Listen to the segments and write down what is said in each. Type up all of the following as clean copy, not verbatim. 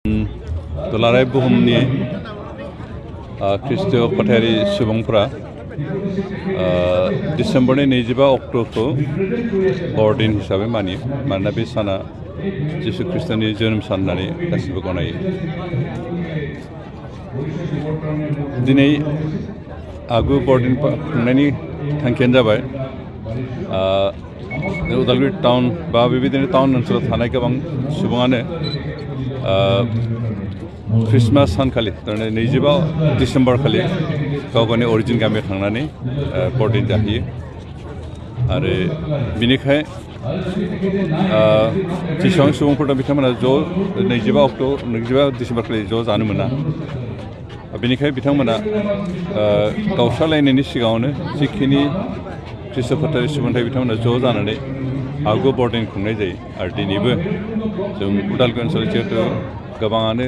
दुलाराय बुहुमनि ख्रिस्टीय फोथायारि सुबुंफोरा डिसेम्बरनि 25 अक्ट'खौ बर'दिन हिसाबै मानियो मानोना बे साना जिसु ख्रिस्ट'नि जोनोम सान होननानै गासिबो गनायो। दिनै आगु बर'दिन खुंनायनि थांखियानो जाबाय उदालगुरि टाउन बा बेबायदिनो टाउन ओनसोलाव थानाय गोबां सुबुङानो क्रिसमास सानखालि थारमाने 25 डिसेम्बर खालि गाव गावनि अरिजिन गामियाव थांनानै बर'दिन जाहैयो आरो बिनिखाय जेसेबां सुबुंफोर दं बिथांमोना ज' 25 डिसेम्बर खालि ज' जानो मोना। बेनिखाय बिथांमोना गावस्रालायनायनि सिगाङावनो जिखिनि ख्रिस्ट फोथायारि सुबुंथाय बिथांमोना ज' जानानै आगु बर'दिन खुंनाय जायो आरो दिनैबो जों उदालगुरि ओनसोलाव जिहेतु गोबाङानो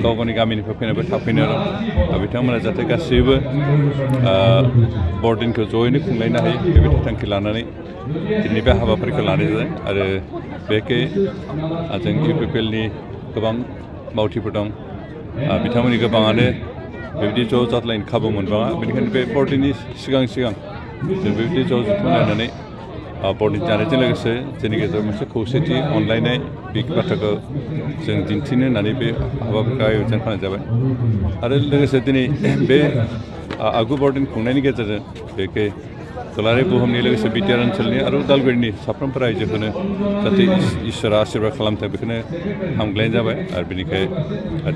गाव गावनि गामिनिफ्राय फैनायबो थाफैनो बिथांमोना जाहाथे गासैबो बर'दिनखौ ज'यैनो खुंलायनो हायो बेबायदि थांखि लानानै दिनै बे हाबाफारिखौ लानाय जादों आरो बेखै जों इउपिपिएलनि गोबां मावथिफोर दं बिथांमोननि गोबाङानो बेबायदि ज' जाज्लायनो खाबु मोनबाङा बेनिखायनो बे बर'दिननि सिगां जों बेबायदि ज' जुथुमलायनानै बर'दिन जानायजों लोगोसे जोंनि गेजेराव मोनसे खौसेथि अनलायनाय बे बाथ्राखौ जों दिन्थिनो होननानै बे हाबाफारिखौ आयोजन खालामनाय जाबाय आरो लोगोसे दिनै बे आगु बर'दिन खुंनायनि गेजेरजों बेखै दुलाराय बुहुमनि लोगोसे बिटिआर ओनसोलनि आरो उदालगुरिनि साफ्रोमबो रायजोखौनो जाहाथे इसोरा आशीर्बाद खालामथों बेखौनो हामग्लायनाय जाबाय आरो बेनिखाय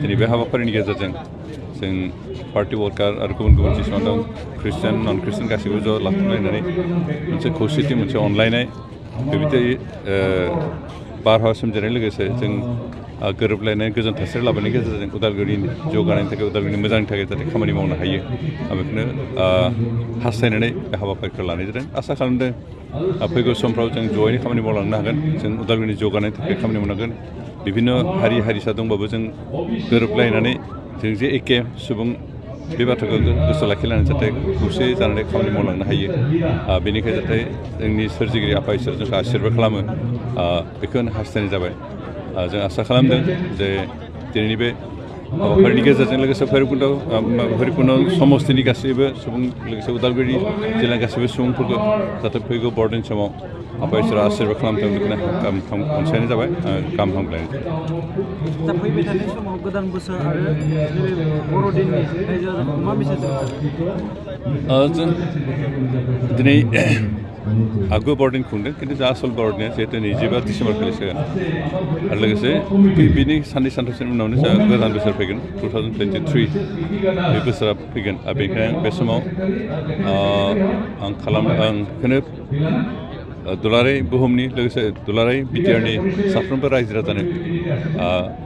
दिनै बे हाबाफारिनि गेजेरजों जों पार्टि वर्कार आरो गुबुन गुबुन जेसेबां दं ख्रिस्टियान नन ख्रिस्टियान गासैबो ज' लाफालायनानै मोनसे खौसेथि मोनसे अनलायनाय बेबायदि बारहावा सोमजिनाय लोगोसे जों गोरोबलायनाय गोजोन थासारि लाबोनायनि गेजेरजों उदालगुरिनि जौगानायनि थाखाय उदालगुरिनि मोजांनि थाखाय जाहाथे खामानि मावनो हायो बेखौनो हास्थायनानै बे हाबाफारिखौ लानाय जादों। आसा खालामदों फैगौ समफ्राव जों ज'यैनो खामानि मावलांनो हागोन जों उदालगुरिनि जौगानायनि थाखाय खामानि मावनांगोन बिभिन्न हारि हारिसा दंबाबो जों गोरोबलायनानै जों जे एखे सुबुं बे बाथ्राखौ गोसोआव लाखिलायनानै जाहाथे खौसे जानानै खामानि मावलांनो हायो बेनिखाय जाहाथे जोंनि सोरजिगिरि आफा इसोर जोंखौ आशीर्बाद खालामो बेखौनो हास्थायनाय जाबाय। जों आसा खालामदों जे दिनैनि बे हाबाफारिनि गेजेरजों लोगोसे भैरबकुन्द समस्तिनि गासैबो सुबुं लोगोसे उदालगुरि जिल्लानि गासैबो सुबुंफोरखौ जाहाथे फैगौ बर'दिन समाव आफा इसोरा आशीर्बाद खालामथों बेखौनो अनसायनाय जाबाय गाहाम हामग्लायनाय जाबाय। दा फैबाय थानाय समाव गोदान बोसोर आरो बर'दिननि रायजोआव मा मेसेज जों दिनै आगु बर'दिन खुंदों खिन्थु जा आसल बर'दिना जिहेतु 25 डिसेम्बर खालि जागोन आरो लोगोसे बिनि साननै सानथामसोनि उनावनो जोंहा गोदान बोसोर फैगोन 2023 बे बोसोरा फैगोन आरो बेनिखायनो बे समाव आं बेखौनो दुलाराय बुहुमनि लोगोसे दुलाराय बिटिआरनि साफ्रोमबो रायजो राजानो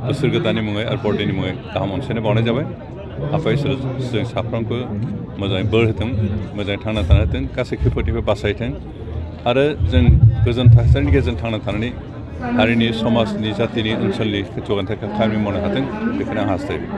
बोसोर गोदाननि मुङै आरो बर'दिननि मुङै गाहाम अनसायनाय बावनाय जाबाय। आफा इसोर जों साफ्रोमबो मोजाङै बोर होथों मोजाङै थांना थानो होथों गासै खैफोदनिफ्राय बासायथों आरो जों गोजोन थासारिनि गेजेरजों थांना थानानै हारिनि समाजनि जातिनि ओनसोलनि जौगानायनि थाखाय खामानि मावनो हाथों बेखौनो आं हास्थायबाय।